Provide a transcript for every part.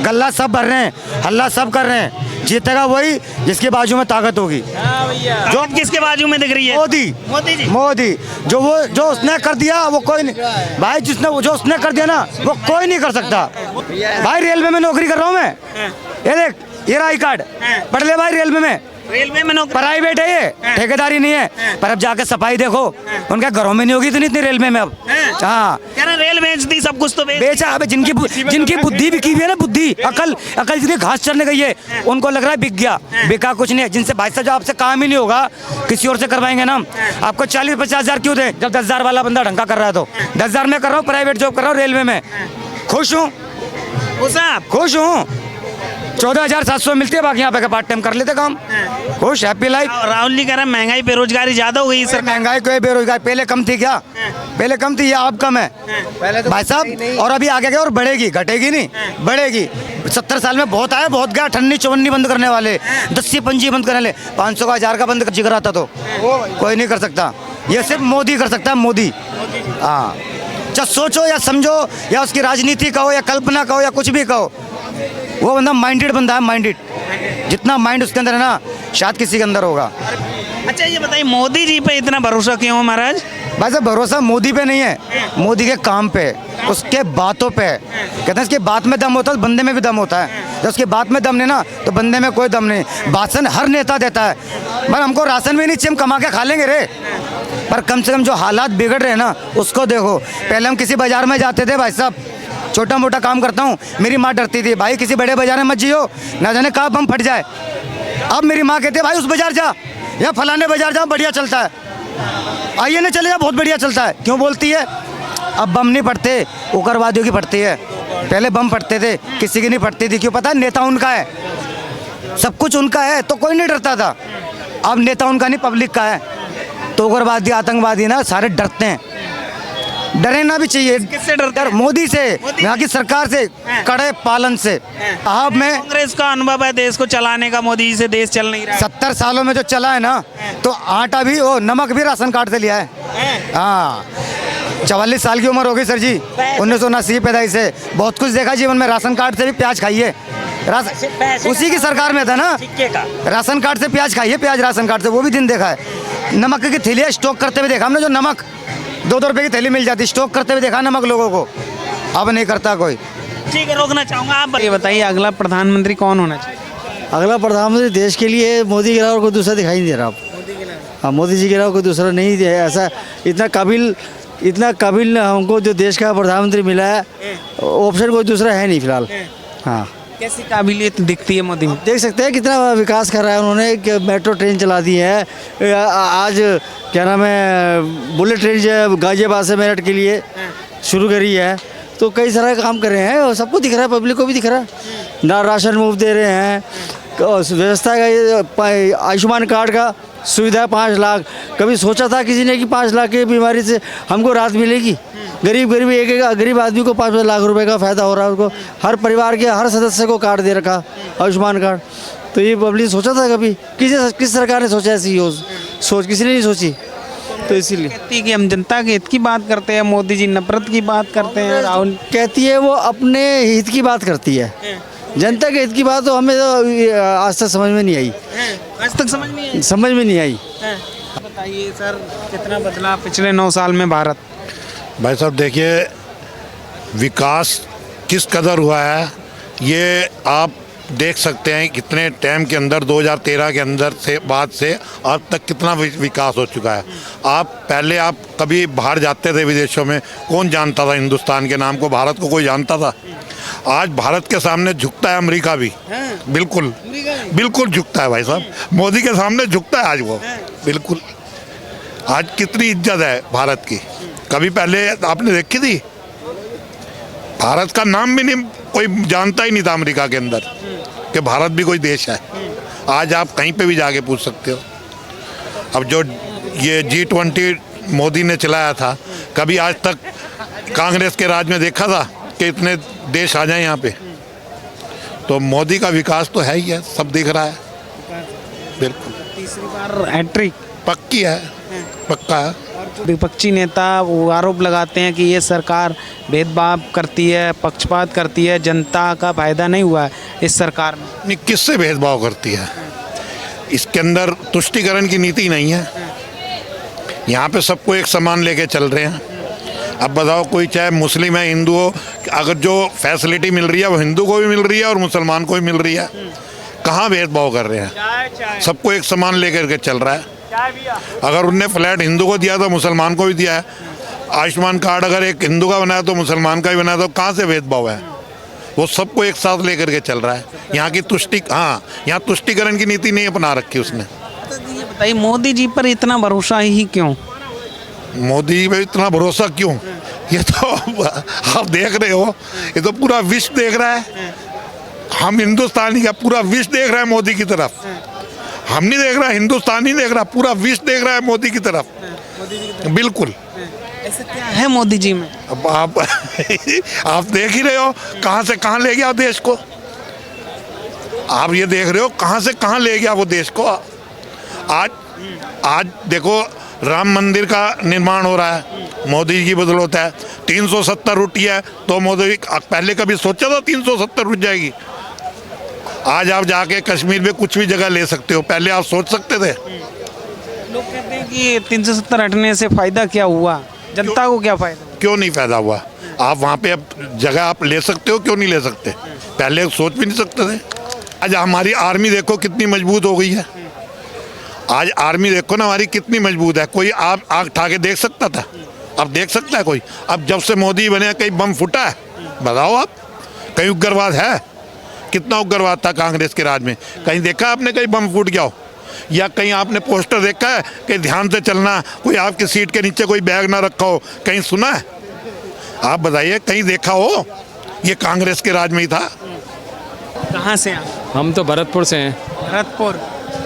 गल्ला सब भर रहे हैं, हल्ला सब कर रहे हैं। जीतेगा वही जिसके बाजू में ताकत होगी। जो किसके बाजू में दिख रही है? मोदी। मोदी जी। मोदी जो उसने कर दिया वो कोई नहीं भाई, जो उसने कर दिया ना वो कोई नहीं कर सकता भाई। रेलवे में नौकरी कर रहा हूँ मैं, ये देख ये आई कार्ड पढ़ ले भाई। रेलवे में नौकरी प्राइवेट है ये, ठेकेदारी नहीं है। पर अब जाके सफाई देखो, उनके घरों में नहीं होगी इतनी रेलवे में अब। हाँ कह रहा रेल बेच दी, सब कुछ तो बेचा। अबे जिनकी बुद्धि बिकी हुई है ना, बुद्धि अकल जिनकी घास चरने गई है उनको लग रहा है बिक गया। बिका कुछ नहीं है। जिनसे भाई साहब आपसे काम ही नहीं होगा, किसी और से करवाएंगे ना। आपको 40-50 हजार क्यों दे जब 10 हजार वाला बंदा ढंगा कर रहा है? तो 10 हजार में कर रहा हूँ, प्राइवेट जॉब कर रहा हूँ रेलवे में, खुश हूँ, खुश हूँ। 14,700 मिलती है, बाकी यहाँ पे पार्ट टाइम कर लेते काम, खुश, हैप्पी लाइफ। राहुल जी कह रहे हैं महंगाई बेरोजगारी ज्यादा हो गई सर। महंगाई कोई बेरोजगारी पहले कम थी क्या? पहले कम थी, ये अब कम है पहले तो भाई साहब। और अभी आगे और बढ़ेगी, घटेगी नहीं, बढ़ेगी। 70 साल में बहुत आया बहुत गया। ठन्नी चवन्नी बंद करने वाले, 10-15 बंद करने ले, 500 का 1000 का बंद जिगर आता तो कोई नहीं कर सकता। ये सिर्फ मोदी कर सकता है, मोदी। हाँ, चाहे सोचो या समझो या उसकी राजनीति कहो या कल्पना कहो या कुछ भी कहो, वो बंदा माइंडेड बंदा है, माइंडेड। जितना माइंड उसके अंदर है ना, शायद किसी के अंदर होगा। अच्छा ये बताइए, मोदी जी पे इतना भरोसा क्यों है महाराज? भाई साहब भरोसा मोदी पे नहीं है, मोदी के काम पे, उसके बातों पे। कहते हैं इसकी बात में दम होता है, बंदे में भी दम होता है। जब उसकी बात में दम नहीं ना, तो बंदे में कोई दम नहीं। भाषण हर नेता देता है, पर हमको राशन भी नहीं चाहिए, हम कमा के खा लेंगे रे। पर कम से कम जो हालात बिगड़ रहे हैं ना, उसको देखो। पहले हम किसी बाजार में जाते थे भाई साहब, छोटा मोटा काम करता हूँ, मेरी माँ डरती थी, भाई किसी बड़े बाजार में मत जियो, ना जाने कहाँ बम फट जाए। अब मेरी माँ कहती है भाई उस बाजार जा या फलाने बाजार जा, बढ़िया चलता है, आइए ना चले जा, बहुत बढ़िया चलता है। क्यों बोलती है? अब बम नहीं फटते, उग्रवादियों की फटती है। पहले बम फटते थे, किसी की नहीं फटती थी। क्यों? पता है, नेता उनका है, सब कुछ उनका है, तो कोई नहीं डरता था। अब नेता उनका नहीं, पब्लिक का है, तो उग्रवादी आतंकवादी ना सारे डरते हैं। डरे ना भी चाहिए। किससे डरते हैं? मोदी से, यहाँ की सरकार से, कड़े पालन से। अब मैं कांग्रेस का अनुभव है देश को चलाने का, मोदी जी से देश चल नहीं रहा है। 70 सालों में जो चला है ना, तो आटा भी नमक भी राशन कार्ड से लिया है। हाँ, 44 साल की उम्र हो गई सर जी, 1979 पैदाइश से। बहुत कुछ देखा जीवन में, राशन कार्ड से भी प्याज खाइए, उसी की सरकार में था ना, राशन कार्ड से प्याज खाइए, प्याज राशन कार्ड से, वो भी दिन देखा है। नमक की थैलियाँ स्टॉक करते हुए देखा हमने, जो नमक 2-2 रुपए की थैली मिल जाती, स्टॉक करते हुए देखा नमक लोगों को। अब नहीं करता कोई। ठीक है, रोकना चाहूँगा। आप ये बताइए अगला प्रधानमंत्री कौन होना चाहिए? अगला प्रधानमंत्री देश के लिए मोदी के अलावा कोई दूसरा दिखाई नहीं दे रहा। हाँ, मोदी जी के अलावा कोई दूसरा नहीं है ऐसा। इतना काबिल हमको जो देश का प्रधानमंत्री मिला है, ऑप्शन कोई दूसरा है नहीं फिलहाल। हाँ, कैसी काबिलियत दिखती है मोदी में? देख सकते हैं कितना विकास कर रहा है उन्होंने। मेट्रो ट्रेन चला दी है, आज क्या नाम है, बुलेट ट्रेन जो है गाजियाबाद से मेरठ के लिए शुरू करी है। तो कई सारे काम कर रहे हैं और सबको दिख रहा है, पब्लिक को भी दिख रहा है ना। राशन मुफ्त दे रहे हैं, व्यवस्था का आयुष्मान कार्ड का सुविधा 5 लाख। कभी सोचा था किसी ने कि 5 लाख की बीमारी से हमको राहत मिलेगी? गरीब एक गरीब आदमी को 5 लाख रुपए का फायदा हो रहा है उसको। हर परिवार के हर सदस्य को कार्ड दे रखा, आयुष्मान कार्ड। तो ये पब्लिक सोचा था कभी? किस सरकार ने सोचा ऐसी सोच? किसी ने नहीं सोची। तो इसीलिए कहती है कि हम जनता के हित की बात करते हैं, मोदी जी नफरत की बात करते हैं। राहुल कहती है वो अपने हित की बात करती है, जनता के हित की बात तो हमें तो आज तक समझ में नहीं आई। आज तक समझ में नहीं आई। बताइए सर, कितना बदला पिछले 9 साल में भारत? भाई साहब देखिए, विकास किस कदर हुआ है ये आप देख सकते हैं। कितने टाइम के अंदर 2013 के अंदर से बाद से आज तक कितना विकास हो चुका है। पहले आप कभी बाहर जाते थे विदेशों में, कौन जानता था हिंदुस्तान के नाम को? भारत को कोई जानता था? आज भारत के सामने झुकता है अमेरिका भी, बिल्कुल झुकता है भाई साहब। मोदी के सामने झुकता है आज वो, बिल्कुल। आज कितनी इज्जत है भारत की, कभी पहले आपने देखी थी? भारत का नाम भी नहीं कोई जानता ही नहीं था अमेरिका के अंदर कि भारत भी कोई देश है। आज आप कहीं पे भी जाके पूछ सकते हो। अब जो ये G20 मोदी ने चलाया था, कभी आज तक कांग्रेस के राज में देखा था कि इतने देश आ जाए यहाँ पे? तो मोदी का विकास तो है ही है, सब दिख रहा है, बिल्कुल। तीसरी बार हैट्रिक पक्की है, पक्का है। और विपक्षी नेता वो आरोप लगाते हैं कि ये सरकार भेदभाव करती है, पक्षपात करती है, जनता का फायदा नहीं हुआ है इस सरकार में। नहीं, किससे भेदभाव करती है? इसके अंदर तुष्टीकरण की नीति नहीं है। यहाँ पे सबको एक समान लेके चल रहे हैं। अब बताओ, कोई चाहे मुस्लिम है, हिंदू हो, अगर जो फैसिलिटी मिल रही है वो हिंदू को भी मिल रही है और मुसलमान को भी मिल रही है। कहाँ भेदभाव कर रहे हैं? सबको एक समान लेकर के चल रहा है। अगर उनने फ्लैट हिंदू को दिया तो मुसलमान को भी दिया है। आयुष्मान कार्ड अगर एक हिंदू का बनाया तो मुसलमान का भी बनाया, तो कहाँ से भेदभाव है? वो सबको एक साथ लेकर के चल रहा है। यहाँ की यहाँ तुष्टीकरण की नीति नहीं अपना रखी उसने। तो ये बताइए, मोदी जी पर इतना भरोसा ही क्यों? मोदी पे इतना भरोसा क्यों? ये तो आप देख रहे हो, ये तो पूरा विश्व देख रहा है। हम हिंदुस्तानी का पूरा विश्व देख रहा है मोदी की तरफ। हम नहीं देख रहा, हिंदुस्तान नहीं देख रहा, पूरा विश्व देख रहा है मोदी की तरफ। बिल्कुल। ऐसा क्या है मोदी जी में? अब आप आप देख ही रहे हो कहाँ से कहाँ ले गया देश को। आप ये देख रहे हो कहाँ से कहाँ ले गया वो देश को। आज देखो, राम मंदिर का निर्माण हो रहा है, मोदी जी की बदौलत है। 370 रुपये है तो मोदी, पहले कभी सोचा था 370 रुक जाएगी? आज आप जाके कश्मीर में कुछ भी जगह ले सकते हो, पहले आप सोच सकते थे? लोग कहते हैं कि 370 हटने से फायदा क्या हुआ, जनता को क्या फायदा? क्यों नहीं फायदा हुआ? आप वहाँ पे अब जगह आप ले सकते हो, क्यों नहीं ले सकते? पहले सोच भी नहीं सकते थे। आज हमारी आर्मी देखो कितनी मजबूत हो गई है। आज आर्मी देखो ना हमारी कितनी मजबूत है। कोई आप आग उठा के देख सकता था? अब देख सकता है कोई? अब जब से मोदी बने कहीं बम फूटा है? बताओ आप, कहीं उग्रवाद है? कितना उग्रवाद था कांग्रेस के राज में? कहीं देखा आपने कहीं बम फूट गया हो? या कहीं आपने पोस्टर देखा है कि ध्यान से चलना, कोई आपकी सीट के नीचे कोई बैग ना रखा हो? कहीं सुना है? आप बताइए, कहीं देखा हो? ये कांग्रेस के राज में ही था। कहाँ से आप? हम तो भरतपुर से हैं। भरतपुर।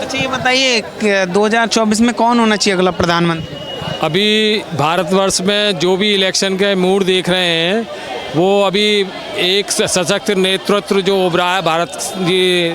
अच्छा, ये बताइए 2024 में कौन होना चाहिए अगला प्रधानमंत्री? अभी भारतवर्ष में जो भी इलेक्शन के मूड देख रहे हैं, वो अभी एक सशक्त नेतृत्व जो उभरा है भारत की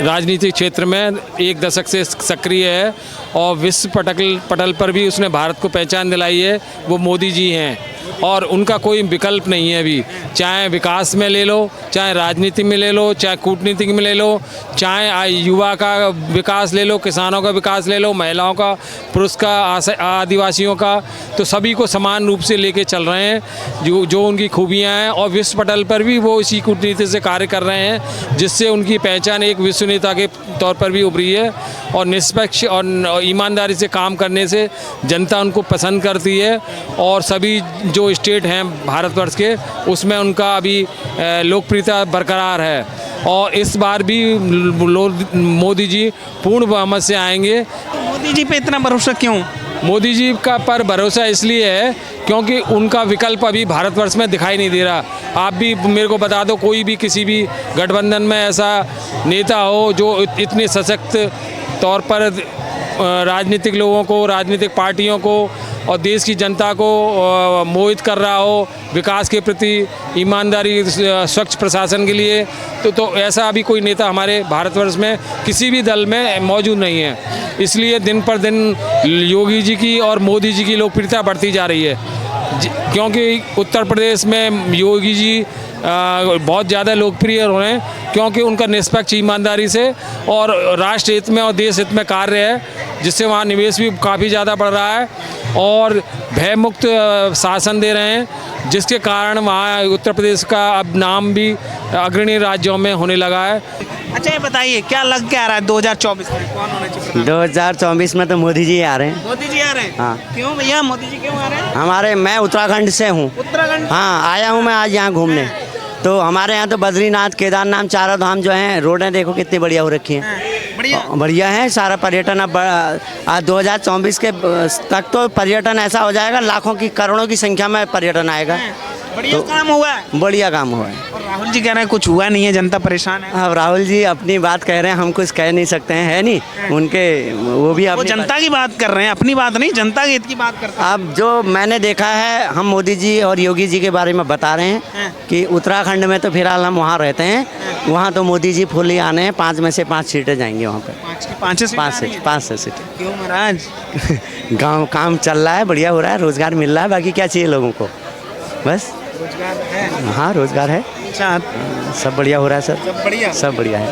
राजनीतिक क्षेत्र में, एक दशक से सक्रिय है और विश्व पटल पर भी उसने भारत को पहचान दिलाई है, वो मोदी जी हैं। और उनका कोई विकल्प नहीं है अभी, चाहे विकास में ले लो, चाहे राजनीति में ले लो, चाहे कूटनीति में ले लो, चाहे युवा का विकास ले लो, किसानों का विकास ले लो, महिलाओं का, पुरुष का, आदिवासियों का, तो सभी को समान रूप से लेके चल रहे हैं जो उनकी खूबियां हैं। और विश्व पटल पर भी वो इसी कूटनीति से कार्य कर रहे हैं, जिससे उनकी पहचान एक विश्व नेता के तौर पर भी उभरी है। और निष्पक्ष और ईमानदारी से काम करने से जनता उनको पसंद करती है। और सभी जो स्टेट हैं भारतवर्ष के, उसमें उनका अभी लोकप्रियता बरकरार है। और इस बार भी मोदी जी पूर्ण बहुमत से आएंगे। मोदी जी पे इतना भरोसा क्यों? मोदी जी का पर भरोसा इसलिए है क्योंकि उनका विकल्प अभी भारतवर्ष में दिखाई नहीं दे रहा। आप भी मेरे को बता दो, कोई भी किसी भी गठबंधन में ऐसा नेता हो जो इतने सशक्त तौर पर राजनीतिक लोगों को, राजनीतिक पार्टियों को और देश की जनता को मोहित कर रहा हो विकास के प्रति, ईमानदारी, स्वच्छ प्रशासन के लिए, तो ऐसा अभी कोई नेता हमारे भारतवर्ष में किसी भी दल में मौजूद नहीं है। इसलिए दिन पर दिन योगी जी की और मोदी जी की लोकप्रियता बढ़ती जा रही है, क्योंकि उत्तर प्रदेश में योगी जी बहुत ज़्यादा लोकप्रिय हो रहे हैं, क्योंकि उनका निष्पक्ष ईमानदारी से और राष्ट्र हित में और देश हित में कार्य है, जिससे वहाँ निवेश भी काफ़ी ज़्यादा बढ़ रहा है और भयमुक्त शासन दे रहे हैं, जिसके कारण वहाँ उत्तर प्रदेश का अब नाम भी अग्रणी राज्यों में होने लगा है। अच्छा, ये बताइए क्या लग क्या रहा है 2024 में कौन होना चाहिए? 2024 में तो मोदी जी आ रहे हैं। मोदी जी आ रहे हैं? हाँ। क्यों भैया, मोदी जी क्यों आ रहे हैं? मैं उत्तराखंड से हूँ। उत्तराखंड? हाँ, आया हूँ मैं आज यहाँ घूमने। तो हमारे यहाँ तो बद्रीनाथ, केदारनाथ, चारों धाम जो हैं, रोडें देखो कितनी बढ़िया हो रखी हैं। बढ़िया है सारा पर्यटन। अब 2024 के तक तो पर्यटन ऐसा हो जाएगा, लाखों की, करोड़ों की संख्या में पर्यटन आएगा। बढ़िया काम हुआ है। बढ़िया काम हुआ है। और राहुल जी कह रहे हैं कुछ हुआ नहीं है, जनता परेशान है। अब राहुल जी अपनी बात कह रहे हैं, हम कुछ कह नहीं सकते हैं, है नहीं उनके, वो भी वो जनता की बात कर रहे हैं, अपनी बात नहीं, जनता के हित की बात करते हैं। अब जो मैंने देखा है, हम मोदी जी और योगी जी के बारे में बता रहे हैं कि उत्तराखंड में तो फिलहाल हम वहाँ रहते हैं, वहाँ तो मोदी जी फुल ही आने हैं, 5 में से 5 सीटें जाएंगी वहाँ पे। पाँच की पाँच सीट आ रही हैं? 5 सीट। क्यों महाराज? गांव काम चल रहा है, बढ़िया हो रहा है, रोजगार मिल रहा है, बाकी क्या चाहिए लोगों को, बस। रोजगार है? हाँ रोजगार है, अच्छा, सब बढ़िया हो रहा है सर, सब बढ़िया। सब बढ़िया है।